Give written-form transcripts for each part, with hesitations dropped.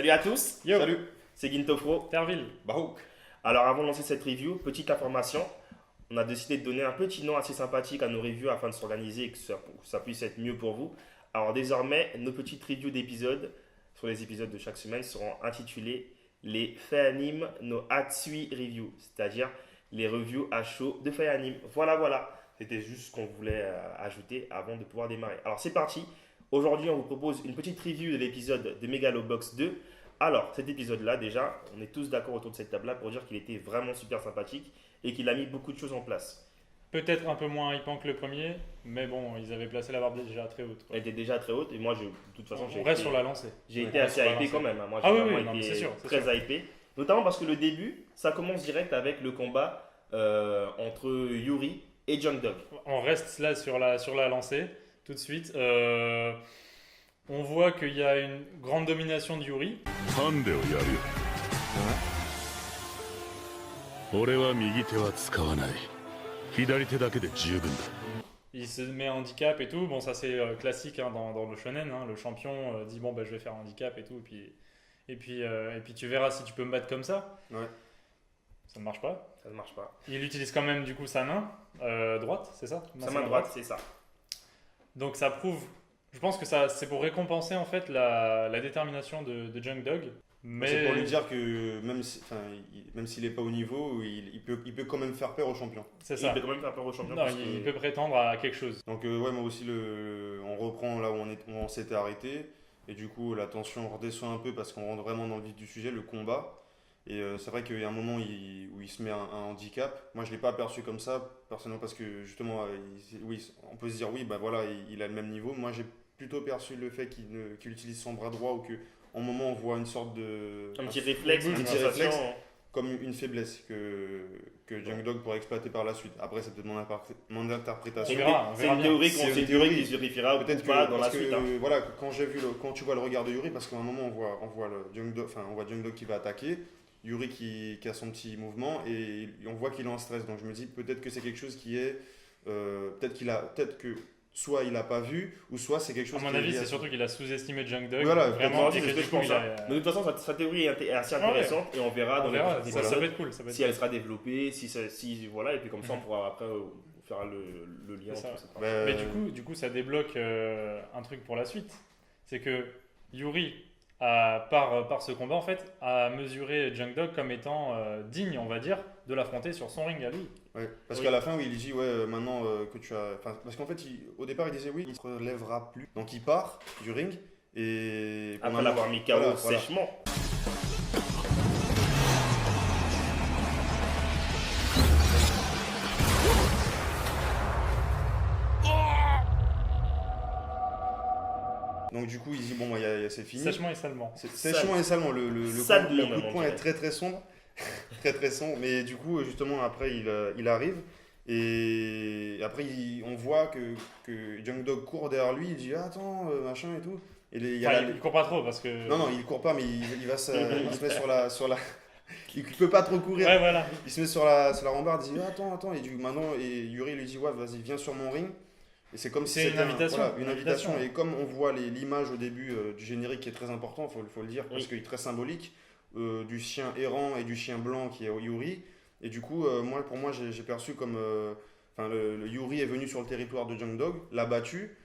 Salut à tous. Yo. Salut. C'est Gintofro. Terville. Barouk. Alors avant de lancer cette review, petite information. On a décidé de donner un petit nom assez sympathique à nos reviews afin de s'organiser et que ça puisse être mieux pour vous. Alors désormais, nos petites reviews d'épisodes sur les épisodes de chaque semaine seront intitulées les Faits Anime no Hatsui Review, c'est-à-dire les reviews à chaud de Faits Anime. Voilà. C'était juste ce qu'on voulait ajouter avant de pouvoir démarrer. Alors c'est parti. Aujourd'hui, on vous propose une petite review de l'épisode de Megalobox 2. Alors, cet épisode-là, déjà, on est tous d'accord autour de cette table-là pour dire qu'il était vraiment super sympathique et qu'il a mis beaucoup de choses en place. Peut-être un peu moins hypant que le premier, mais bon, ils avaient placé la barre déjà très haute. Elle était déjà très haute et moi, de toute façon, On reste sur la lancée. J'ai été assez hypé quand même. Moi, Ah j'ai oui, vraiment oui, non, mais été c'est sûr, très hypé. Notamment parce que le début, ça commence direct avec le combat entre Yuri et Jungdog. On reste là sur la lancée, tout de suite. On voit qu'il y a une grande domination de Yuri. ハンデをやるよ俺は右手は使わない左手だけで十分だ Il se met handicap et tout. Bon, ça c'est classique hein, dans le shonen. Hein. Le champion dit bon, bah, je vais faire handicap et tout. Et puis tu verras si tu peux me battre comme ça. Ouais. Ça ne marche pas. Ça ne marche pas. Il utilise quand même du coup sa main droite, c'est ça? Sa main droite, c'est ça. Donc ça prouve, je pense que ça c'est pour récompenser en fait la détermination de Jungdog. Mais c'est pour lui dire que même s'il n'est pas au niveau, il peut quand même faire peur au champion. c'est ça. Il peut quand même faire peur au champion. Non, il peut prétendre à quelque chose. Donc ouais, moi aussi, on reprend là où on s'était arrêté. Et du coup, la tension redescend un peu parce qu'on rentre vraiment dans le vif du sujet, le combat. Et c'est vrai qu'il y a un moment où il se met un handicap. Moi, je ne l'ai pas aperçu comme ça, personnellement, parce que justement, oui, on peut se dire, oui, bah voilà, il a le même niveau. Moi, j'ai plutôt perçu le fait qu'il utilise son bras droit ou qu'en moment, on voit une sorte de... Un petit réflexe, un une petit réflexe, sensation. comme une faiblesse que Jungdog pourrait exploiter par la suite. Après, c'est peut-être mon interprétation. On verra C'est une théorie C'est une qui théorie. se vérifiera ou Peut-être pas que dans la parce suite. que, Hein. voilà, quand tu vois le regard de Yuri, parce qu'à un moment on voit Jungdog qui va attaquer, Yuri qui a son petit mouvement et on voit qu'il est en stress. Donc je me dis peut-être que c'est quelque chose qui est peut-être que soit il a pas vu ou soit c'est quelque À chose mon qui est avis, lié à c'est ça. surtout qu'il a sous-estimé Jungdog. Voilà, vraiment. c'est Et que ce que du je coup, pense. il a- Mais de toute façon, sa théorie est assez ouais. intéressante et on verra dans on les verra. prochains Ça épisodes peut être cool. Ça peut être si elle sera développée, voilà, et puis comme ça on Mhm. pourra après faire le lien C'est entre ça. ces trois. Ben, Mais du coup, ça débloque un truc pour la suite. C'est que Yuri, par ce combat, en fait, a mesuré Jungdog comme étant digne, on va dire, de l'affronter sur son ring à lui. ouais, parce Oui. qu'à la fin, oui, il dit maintenant que tu as. Parce qu'en fait, au départ, il disait oui, il ne se relèvera plus. Donc il part du ring et. Après l'avoir mis KO Voilà. sèchement. Donc du coup, il dit bon, c'est fini. Sèchement et salement. Sèchement et salement. Le Salement, coup de même, on poing est dirait. très sombre. très sombre. Mais du coup, justement, après, il arrive. Et après, on voit que Jungdog court derrière lui. Il dit ah, attends, machin et tout. Et Il court pas trop parce que. Non, il court pas, mais il se met sur la. Il peut pas trop courir. Ouais, voilà. Il se met sur la rambarde. Il dit attends. Et Yuri lui dit ouais, vas-y, viens sur mon ring. Et c'est comme si C'est une c'était invitation. voilà, une invitation. Invitation. Et comme on voit l'image au début du générique qui est très important, faut le dire, parce Oui. qu'il est très symbolique, du chien errant et du chien blanc qui est Yuri. Et du coup, pour moi, j'ai perçu comme. Le Yuri est venu sur le territoire de Jungdog, l'a battu.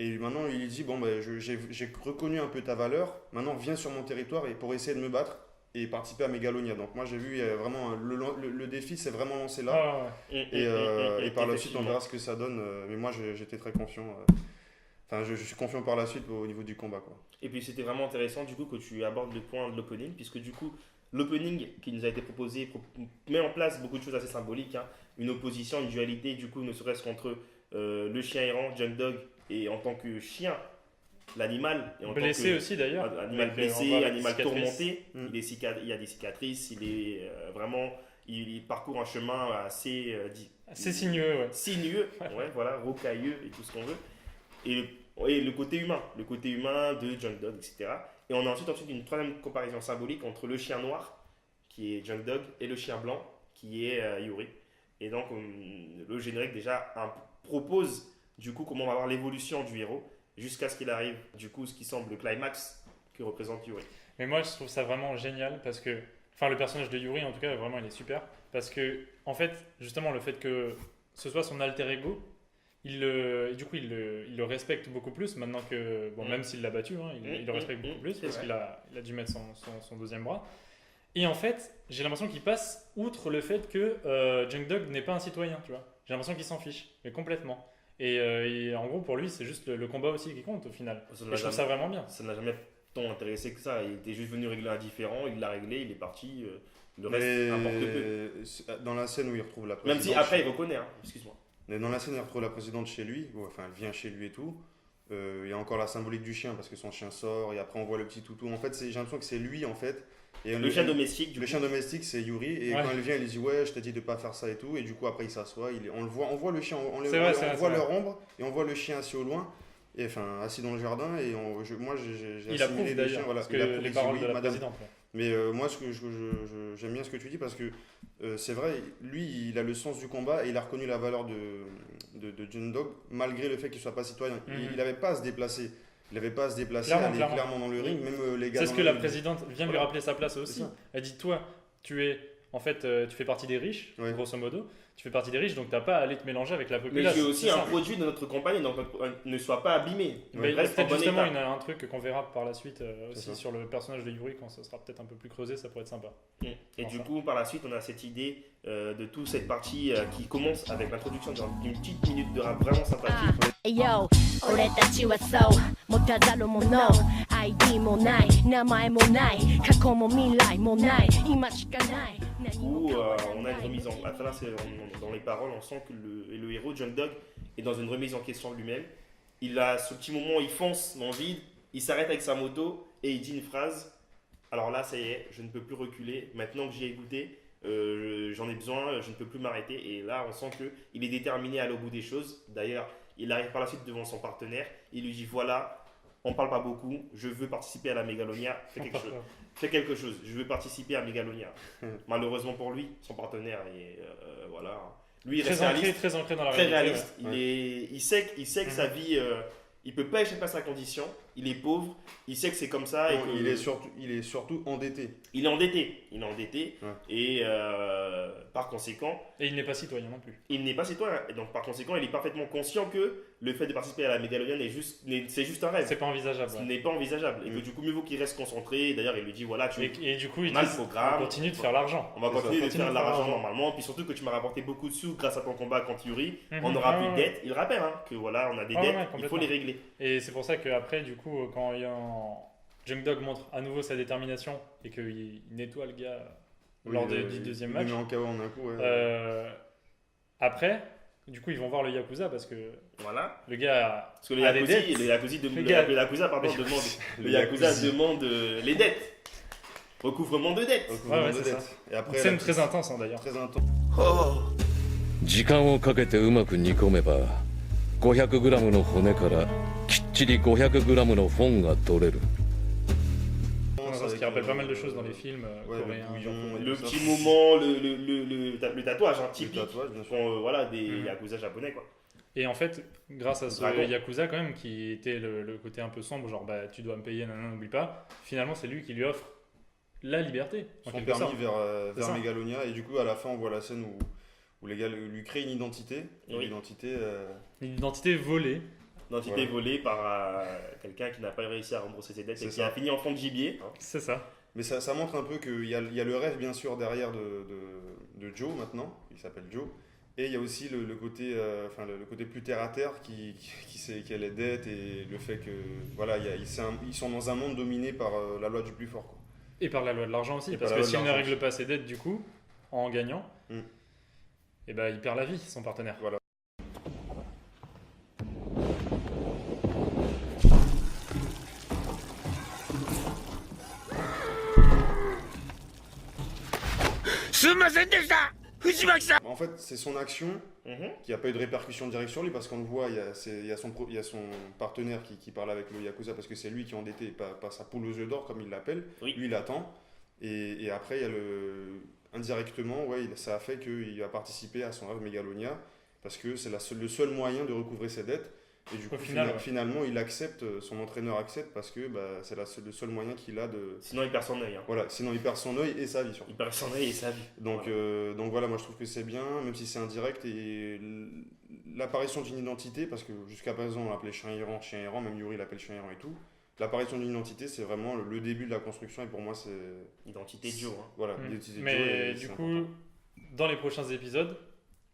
Et maintenant, il lui dit bon, j'ai reconnu un peu ta valeur. Maintenant, viens sur mon territoire et pour essayer de me battre et participer à Megalonia. Donc, moi, j'ai vu vraiment le défi s'est vraiment lancé là. Ah, ouais. Et par la suite, on Effectivement. verra ce que ça donne. Mais moi, j'étais très confiant. Je suis confiant par la suite au niveau du combat. Quoi. Et puis c'était vraiment intéressant du coup que tu abordes le point de l'opening, puisque du coup l'opening qui nous a été proposé met en place beaucoup de choses assez symboliques, hein. Une opposition, une dualité du coup ne serait-ce qu'entre le chien errant, Jungdog, et en tant que chien, l'animal, et en Blessé tant que aussi d'ailleurs. animal Avec, on blessé, voit les animal cicatrices. tourmenté, Mm. il y a des cicatrices, il est vraiment, il parcourt un chemin assez C'est sinueux, ouais. sinueux, ouais, voilà, rocailleux et tout ce qu'on veut. Et le côté humain de Jungdog, etc. Et on a ensuite une troisième comparaison symbolique entre le chien noir, qui est Jungdog, et le chien blanc, qui est Yuri. Et donc, le générique déjà propose du coup comment on va voir l'évolution du héros jusqu'à ce qu'il arrive, du coup, ce qui semble le climax que représente Yuri. Mais moi, je trouve ça vraiment génial parce que, enfin, le personnage de Yuri, en tout cas, vraiment, il est super. Parce que, en fait, justement, le fait que ce soit son alter ego, du coup, il le respecte beaucoup plus maintenant que, bon, même s'il l'a battu, hein, il le respecte beaucoup plus c'est parce vrai. qu'il a dû mettre son deuxième bras. Et en fait, j'ai l'impression qu'il passe outre le fait que Junk Dog n'est pas un citoyen, tu vois. J'ai l'impression qu'il s'en fiche, mais complètement. Et en gros, pour lui, c'est juste le combat aussi qui compte au final. Ça Et n'a je trouve jamais, ça vraiment bien. ça n'a jamais tant intéressé que ça. Il était juste venu régler un différend, il l'a réglé, il est parti. Le reste importe peu. Mais dans la scène où il retrouve la Même présidente. si après il reconnaît, hein. Excuse-moi. Mais dans la scène où il retrouve la présidente chez lui, enfin elle vient chez lui et tout, il y a encore la symbolique du chien parce que son chien sort et après on voit le petit toutou. En fait, j'ai l'impression que c'est lui en fait. Et Le chien domestique, du le coup. chien domestique, c'est Yuri. Et Ouais. quand elle vient, il lui dit ouais, je t'ai dit de pas faire ça et tout. Et du coup, après, il s'assoit. On voit le chien, C'est vrai, c'est on vrai, voit c'est leur vrai. ombre et on voit le chien assis au loin. Et enfin, assis dans le jardin. Et moi, j'ai Il assimilé approuve les d'ailleurs, chiens. Voilà, parce que il approuve, les il dit paroles oui, de la madame. présidente. Ouais. Mais moi, j'aime bien ce que tu dis parce que c'est vrai, lui, il a le sens du combat et il a reconnu la valeur de John Dog malgré le fait qu'il soit pas citoyen. Mhm. Il n'avait pas à se déplacer. Il n'avait pas à se déplacer, Clairement, aller clairement. clairement dans le ring, même les gars. C'est ce dans que le la ring. présidente vient de lui Voilà. rappeler sa place aussi. ça. Elle dit toi, en fait, tu fais partie des riches, Ouais. grosso modo. Tu fais partie des riches, donc t'as pas à aller te mélanger avec la Mais populace. tu es aussi c'est un ça. produit de notre campagne, donc ne soit pas abîmé. Mais Reste en peut-être bon justement état. un truc qu'on verra par la suite aussi ça. sur le personnage de Yuri quand ça sera peut-être un peu plus creusé, ça pourrait être sympa. Et Enfin. du coup, par la suite, on a cette idée de toute cette partie qui commence avec l'introduction d'une petite minute de rap vraiment sympathique. Yo 俺たちはそう持たざるもの ID もない名前もない過去も未来もない今しかない何もOù 変わら on a une ない remise en. À travers dans les paroles, on sent que le héros, John Dog, est dans une remise en question de lui-même. Il a ce petit moment où il fonce dans le vide, il s'arrête avec sa moto et il dit une phrase. Alors là, ça y est, je ne peux plus reculer. Maintenant que j'y ai goûté, j'en ai besoin, je ne peux plus m'arrêter. Et là, on sent qu'il est déterminé à aller au bout des choses. D'ailleurs, il arrive par la suite devant son partenaire. Il lui dit voilà, on parle pas beaucoup, je veux participer à la Megalonia, fais quelque chose. Fais quelque chose, je veux participer à Megalonia. Malheureusement pour lui, son partenaire est voilà. Lui, il reste Très ancré dans la très réalité. réaliste. Ouais. Il sait que sa vie, il peut pas échapper à sa condition. Il est pauvre, il sait que c'est comme ça. Non, que il est surtout endetté. il est endetté. Il est endetté. Ouais. Et par conséquent, Et il n'est pas citoyen non plus. il n'est pas citoyen. Et donc par conséquent, il est parfaitement conscient que le fait de participer à la Megalonia c'est juste un rêve. C'est pas envisageable. Ce Ouais. n'est pas envisageable. Et que du coup, mieux vaut qu'il reste concentré. D'ailleurs, il lui dit voilà, Et du coup, il on a le dit programme. on continue de faire l'argent. On va C'est continuer ça. de faire de Continue de faire l'argent l'argent. normalement, puis surtout que tu m'as rapporté beaucoup de sous grâce à ton combat contre Yuri. Mhm. On n'aura Ah plus de ouais. dettes. Il rappelle que voilà, on a des Ouais, dettes, ouais, il faut complètement. les régler. Et c'est pour ça qu'après, du coup, quand Junk Dog montre à nouveau sa détermination et qu'il nettoie le gars lors du deuxième match, Il le met en KO en un coup. Ouais. après, du coup, ils vont voir le Yakuza parce que Voilà. le gars Parce que le a des Yakuza, dettes. le Yakuza, Le gars- le Yakuza, pardon, demande, le Yakuza demande les dettes. Recouvrement de dettes. Recouvrement Ouais, de c'est dette. ça. Et après, Une scène la- très intense hein, d'ailleurs. très intense. 時間をかけてうまく煮込めば 500g の骨からきっちり 500g のフォンが取れる Ce qui rappelle pas mal de choses dans les films Ouais, le coréens. bouillon, japonais. Le ça. petit moment, le tatouage, hein, Le typique. tatouage, bien sûr. Voilà, des Mhm. Yakuza japonais, quoi. Et en fait, grâce à ce Dragon. Yakuza quand même, qui était le côté un peu sombre, genre bah tu dois me payer, nanana, n'oublie pas, finalement c'est lui qui lui offre la liberté. En Son quelque permis sorte. C'est vers ça. Megalonia. Et du coup, à la fin, on voit la scène où les gars lui créent une identité. Et Oui. l'identité. Une identité volée. Identité Voilà. volée par quelqu'un qui n'a pas réussi à rembourser ses dettes et C'est qui ça. a fini en fond de gibier. hein. C'est ça. Mais ça montre un peu qu'il y a le rêve, bien sûr, derrière de Joe maintenant. Il s'appelle Joe. Et il y a aussi le côté, le côté plus terre à terre qui sait qu'il y a les dettes et le fait que voilà, ils sont dans un monde dominé par la loi du plus fort. Quoi. Et par la loi de l'argent aussi, Et parce par la que loi s'il de ne l'argent. règle pas ses dettes du coup, en gagnant, Mm. et ben il perd la vie, son partenaire. Voilà. En fait, c'est son action Mhm. qui n'a pas eu de répercussion directe sur lui parce qu'on le voit, il y a son partenaire qui parle avec le Yakuza parce que c'est lui qui est endetté, pas sa poule aux œufs d'or comme il l'appelle. Oui. Lui, il attend. Et après, il y a indirectement, ouais, ça a fait qu'il a participé à son rêve Megalonia parce que c'est le seul moyen de recouvrer ses dettes. Et du Au coup, final, ouais. finalement, il accepte, son entraîneur accepte parce que bah, c'est le seul moyen qu'il a de. Sinon, il perd son œil. Hein. Voilà, sinon il perd son œil et sa vie surtout. Il perd son œil et sa vie. Donc Voilà. donc voilà, moi je trouve que c'est bien, même si c'est indirect, et l'apparition d'une identité, parce que jusqu'à présent on l'appelait chien errant, même Yuri l'appelle chien errant et tout. L'apparition d'une identité, c'est vraiment le début de la construction, et pour moi c'est. Identité de Joe. Hein. Voilà, Mm. l'identité de Joe, Mais et du c'est coup, important. dans les prochains épisodes,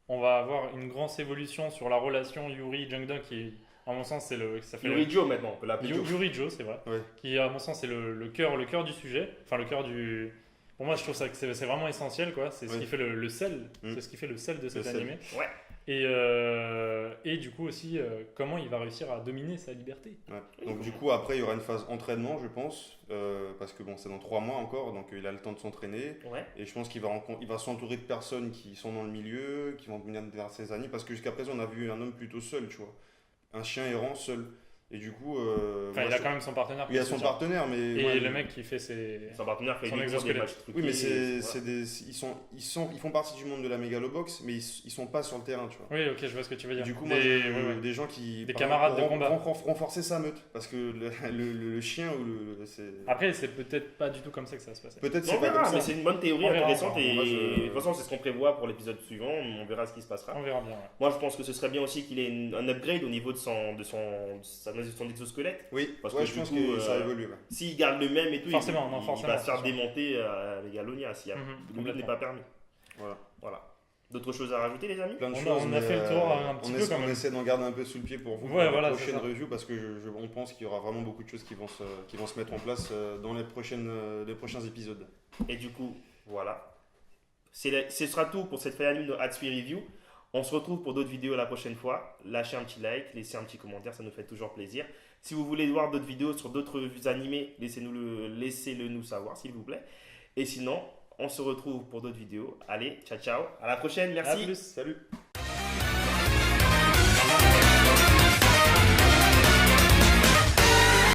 on va avoir une grosse évolution sur la relation Yuri-Jungdong qui, à mon sens, c'est ça fait Yuri Joe maintenant, on peut l'appeler Joe. Yuri-Jo, c'est vrai. Ouais. Qui, à mon sens, c'est le cœur du sujet. Enfin, le cœur du. Pour moi, je trouve ça que c'est vraiment essentiel, quoi. C'est ce Ouais. qui fait le sel. Mm. C'est ce qui fait le sel de cet sel. animé. Ouais. Et du coup aussi, comment il va réussir à dominer sa liberté. Ouais. Donc du coup après il y aura une phase entraînement je pense, parce que bon c'est dans 3 mois encore, donc il a le temps de s'entraîner, Ouais. et je pense qu'il va s'entourer de personnes qui sont dans le milieu, qui vont venir vers ses amis, parce que jusqu'à présent on a vu un homme plutôt seul, tu vois, un chien errant seul, et du coup Enfin, moi, il a quand même son partenaire. il a son partenaire, mais Et moi, le mec qui fait ses. Son partenaire fait Son des cours, des exosquelette. matchs truqués. oui mais voilà. ils font partie du monde de la mégalobox, mais ils sont pas sur le terrain, tu vois. Oui, ok, je vois ce que tu veux dire. Du coup, Des- moi, ouais, ouais. des gens qui. Des par camarades exemple, de combat. renforcer sa meute. Parce que le chien ou c'est. Après, c'est peut-être pas du tout comme ça que ça va se passer. Peut-être On c'est pas verra, comme mais ça. c'est une bonne théorie On verra, intéressante on verra. et Moi, je- de toute façon c'est ce qu'on prévoit pour l'épisode suivant, on verra ce qui se passera. On verra bien. Ouais. Moi je pense que ce serait bien aussi qu'il ait un upgrade au niveau de son exosquelette. Oui, Parce ouais, que je du pense coup, que ça évolue. Ouais. S'il garde le même et tout, Forcément, il forcément, va se faire c'est sûr. démonter à Megalonia si Mhm, le but complètement. n'est pas permis. Voilà. D'autres choses à rajouter les amis? Plein de On a- choses. on a mais, fait le tour un petit on peu essaie, quand même. on essaie d'en garder un peu sous le pied pour vous Ouais, pour voilà, la c'est prochaine ça. review, parce que on pense qu'il y aura vraiment beaucoup de choses qui vont se mettre en place dans les prochains épisodes. Et du coup, voilà. Ce sera tout pour cette Fire Anime Hatsui Review. On se retrouve pour d'autres vidéos la prochaine fois. Lâchez un petit like, laissez un petit commentaire, ça nous fait toujours plaisir. Si vous voulez voir d'autres vidéos sur d'autres animés, laissez-le nous savoir, s'il vous plaît. Et sinon, on se retrouve pour d'autres vidéos. Allez, ciao, ciao. À la prochaine, À merci. plus. Salut!